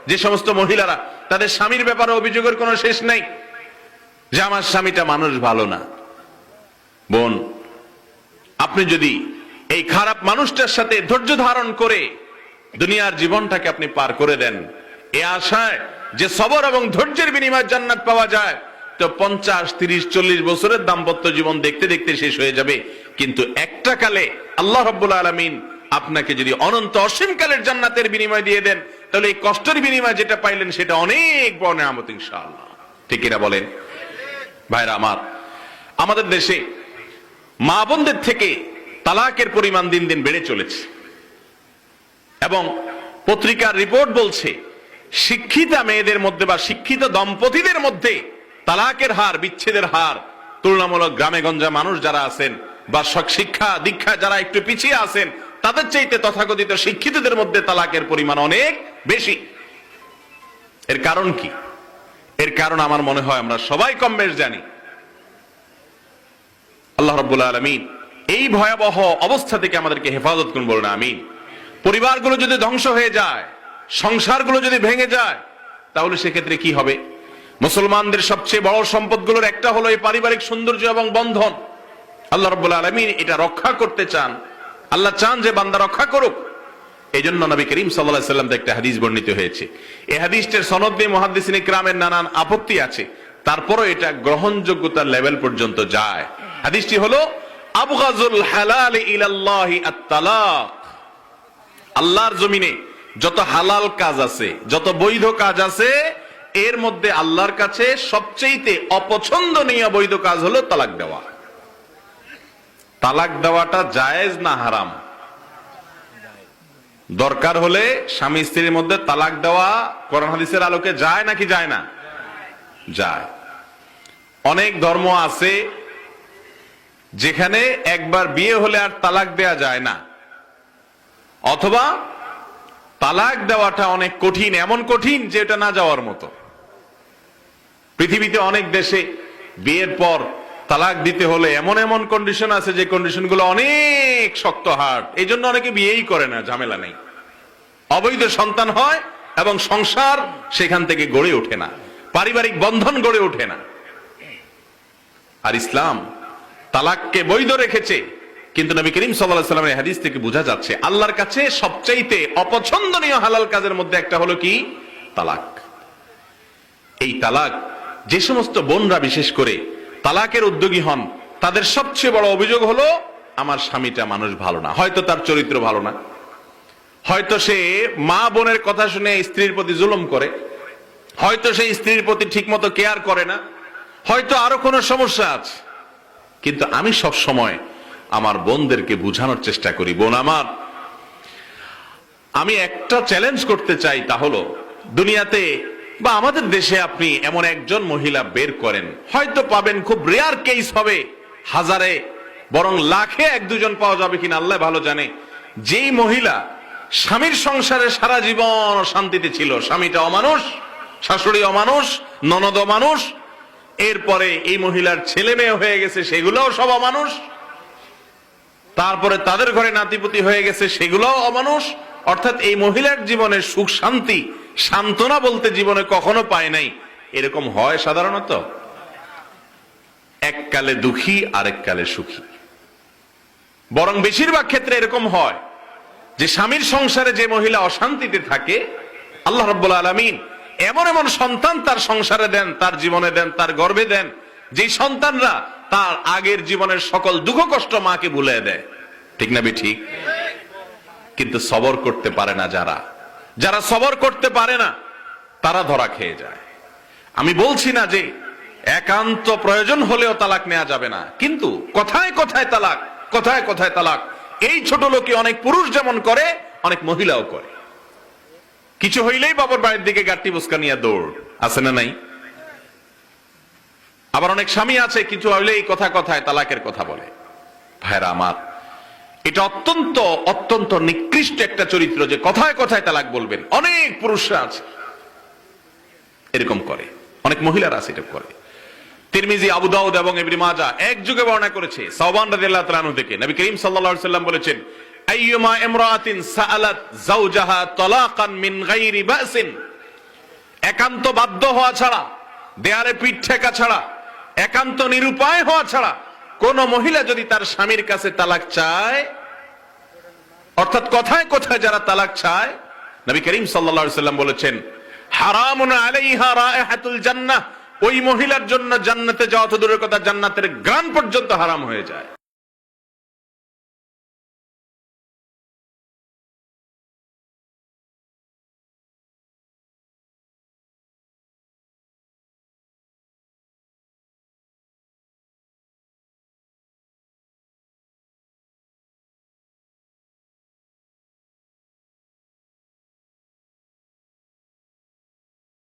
যে সমস্ত মহিলারা তাদের স্বামীর ব্যাপারে অভিযোগের কোনো শেষ নাই, যে আমার স্বামীটা মানুষ ভালো না। বোন, আপনি যদি এই খারাপ মানুষটার সাথে ধৈর্য ধারণ করে দুনিয়ার জীবনটাকে আপনি পার করে দেন, এ আশায় যে সবর এবং ধৈর্যের বিনিময়ে জান্নাত পাওয়া যায়, তো 50, 30, 40 বছরের দাম্পত্য জীবন দেখতে দেখতে শেষ হয়ে যাবে। কিন্তু একটা কালে আল্লাহ রাব্বুল আলামিন আপনাকে যদি অনন্ত অসীম কালের জান্নাতের বিনিময় দিয়ে দেন, তাহলে এই কষ্টের বিনিময় যেটা পাইলেন সেটা অনেক বড় নিয়ামত ইনশাআল্লাহ। ঠিক কিনা বলেন? ভাইরা আমার, আমাদের দেশে মা বোনদের থেকে তালাকের পরিমাণ দিন দিন বেড়ে চলেছে এবং পত্রিকার রিপোর্ট বলছে শিক্ষিতা মেয়েদের মধ্যে বা শিক্ষিত দম্পতিদের মধ্যে তালাকের হার, বিচ্ছেদের হার তুলনামূলক গ্রামে গঞ্জে মানুষ যারা আছেন বা শিক্ষা দীক্ষা যারা একটু পিছিয়ে আছেন তাদের চাইতে তথাকথিত শিক্ষিতদের মধ্যে তালাকের পরিমাণ অনেক বেশি। এর কারণ কি? এর কারণ আমার মনে হয় আমরা সবাই কম বেশ জানি। আল্লাহ রাব্বুল আলামিন এই ভয়াবহ অবস্থা থেকে আমাদেরকে হেফাজত করুন, বলুন আমিন। পরিবারগুলো যদি ধ্বংস হয়ে যায়, সংসারগুলো যদি ভেঙে যায়, তাহলে সেক্ষেত্রে কি হবে? মুসলমানদের সবচেয়ে বড় সম্পদগুলোর একটা হলো এই পারিবারিক সৌন্দর্য এবং বন্ধন। আল্লাহ রাব্বুল আলামিন এটা রক্ষা করতে চান, আল্লাহ চান যে বান্দা রক্ষা করুক। এই জন্য নবী করিম সাল্লাল্লাহু আলাইহি ওয়াসাল্লাম থেকে একটা হাদিস বর্ণিত হয়েছে। এই হাদিসটার সনদ নিয়ে মুহাদ্দিসিনে কিরামের নানান আপত্তি আছে, তারপরও এটা গ্রহণযোগ্যতার লেভেল পর্যন্ত যায়। হাদিসটি হলো আবগাযুল হালাল ইলাল্লাহি আত-তালাক। আল্লাহর জমিনে যত হালাল কাজ আছে, যত বৈধ কাজ আছে, এর মধ্যে আল্লাহর কাছে সবচেয়ে অপছন্দনীয় বৈধ কাজ হলো তালাক দেওয়া। তালাক দেওয়াটা জায়েজ না হারাম? দরকার হলে স্বামী স্ত্রীর মধ্যে তালাক দেওয়া কোরআন হাদিসের আলোকে যায় নাকি যায় না? যায়। অনেক ধর্ম আছে যেখানে একবার বিয়ে হলে আর তালাক দেয়া যায় না, অথবা তালাক দেওয়াটা অনেক কঠিন, এমন কঠিন যে এটা না যাওয়ার মতো। পৃথিবীতে অনেক দেশে বিয়ের পর তালাক দিতে হলে এমন এমন কন্ডিশন আছে যে কন্ডিশনগুলো অনেক শক্ত হার্ড, এই জন্য অনেকে বিয়েই করে না, ঝামেলা নেই। অবৈধ সন্তান হয় এবং সংসার সেখান থেকে গড়ে ওঠে না, পারিবারিক বন্ধন গড়ে ওঠে না। আর ইসলাম তালাককে বৈধ রেখেছে, কিন্তু নবী করিম সাল্লাল্লাহু আলাইহি ওয়াসাল্লামের হাদিস থেকে বোঝা যাচ্ছে আল্লাহর কাছে সবচাইতে অপছন্দনীয় হালাল কাজের মধ্যে একটা হলো কি? তালাক। এই তালাক যে সমস্ত বোনরা বিশেষ করে তালাকের উদ্যোগী হন, তাদের সবচেয়ে বড় অভিযোগ হলো আমার স্বামীটা মানুষ ভালো না। হয়তো তার চরিত্র ভালো না, হয়তো সে মা বোনের কথা শুনে স্ত্রীর প্রতি জুলুম করে, হয়তো সে স্ত্রীর প্রতি ঠিকমতো কেয়ার করে না, হয়তো আরো কোনো সমস্যা আছে। কিন্তু আমি সব সময় আমার বোনদেরকে বুঝানোর চেষ্টা করি, বোন আমার, আমি একটা চ্যালেঞ্জ করতে চাই, তা হলো দুনিয়াতে বা আমাদের দেশে আপনি এমন একজন মহিলা বের করেন, হয়তো পাবেন, খুব রেয়ার কেস হবে, হাজারে বরং লাখে এক দুজন পাওয়া যাবে কিনা আল্লাহ ভালো জানে, যেই মহিলা স্বামীর সংসারে সারা জীবন শান্তিতে ছিল, স্বামীটা অমানুষ, শাশুড়ি অমানুষ, ননদ অমানুষ, এরপরে এই মহিলার ছেলে মেয়ে হয়ে গেছে, সেগুলোও সব অমানুষ, তারপরে তাদের ঘরে নাতিপুতি হয়ে গেছে, সেগুলোও অমানুষ। অর্থাৎ এই মহিলার জীবনের সুখ শান্তি সান্ত্বনা বলতে জীবনে কখনো পায় নাই। এরকম হয় সাধারণত, এককালে দুঃখী আরেক কালে সুখী। বরং বেশিরভাগ ক্ষেত্রে এরকম হয় যে স্বামীর সংসারে যে মহিলা অশান্তিতে থাকে, আল্লাহ রাব্বুল আলামিন এমন এমন সন্তান তার সংসারে দেন, তার জীবনে দেন, তার গর্ভে দেন, যে সন্তানরা তার আগের জীবনের সকল দুঃখ কষ্ট মাকে ভুলিয়ে দেয়। ঠিক না ঠিক? কিন্তু সবর করতে পারে না যারা সবর করতে পারে না, তারা ধরা খেয়ে যায়। আমি বলছি না যে একান্ত প্রয়োজন হলেও তালাক নেওয়া যাবে না, কিন্তু কথায় কথায় তালাক, কথায় কথায় তালাক, এই ছোট লোকে অনেক পুরুষ যেমন করে, অনেক মহিলাও করে। কিছু হইলেই বাবার বাড়ির দিকে গাট্টি বুসকা নিয়ে দৌড়, আছে না নাই? আবার অনেক স্বামী আছে কিছু হইলেই কথা কথায় তালাকের কথা বলে। ভাইরা আমার, এটা অত্যন্ত অত্যন্ত নিকৃষ্ট একটা চরিত্র যে কথায় কথায় তালাক বলবেন। অনেক পুরুষরা আছে এরকম করে, অনেক মহিলারা আছে এটা করে। তিরমিজি, আবু দাউদ এবং ইবনে মাজাহ এক যুগে বর্ণনা করেছে সাওবান রাদিয়াল্লাহু তাআলা আনহু থেকে, নবী করিম সাল্লাল্লাহু আলাইহি ওয়াসাল্লাম বলেছেন, আইয়ুমা ইমরাআতিন সাআলাত যাওজাহা তালাকান মিন গায়রি বাসিন একান্ত বাধ্য হওয়া ছাড়া, দেয়ালে পিঠ ঠেকা ছাড়া, একান্ত নিরুপায় হওয়া ছাড়া কোন মহিলা যদি তার স্বামীর কাছে তালাক চায়, অর্থাৎ কথায় কথায় যারা তালাক চায়, নবী করিম সাল্লাল্লাহু আলাইহি সাল্লাম বলেছেন হারামুন আলাইহা রায়হাতুল জান্নাহ, ওই মহিলার জন্য জান্নাতে যাওয়া তো দূরের কথা, জান্নাতের ঘ্রাণ পর্যন্ত হারাম হয়ে যায়।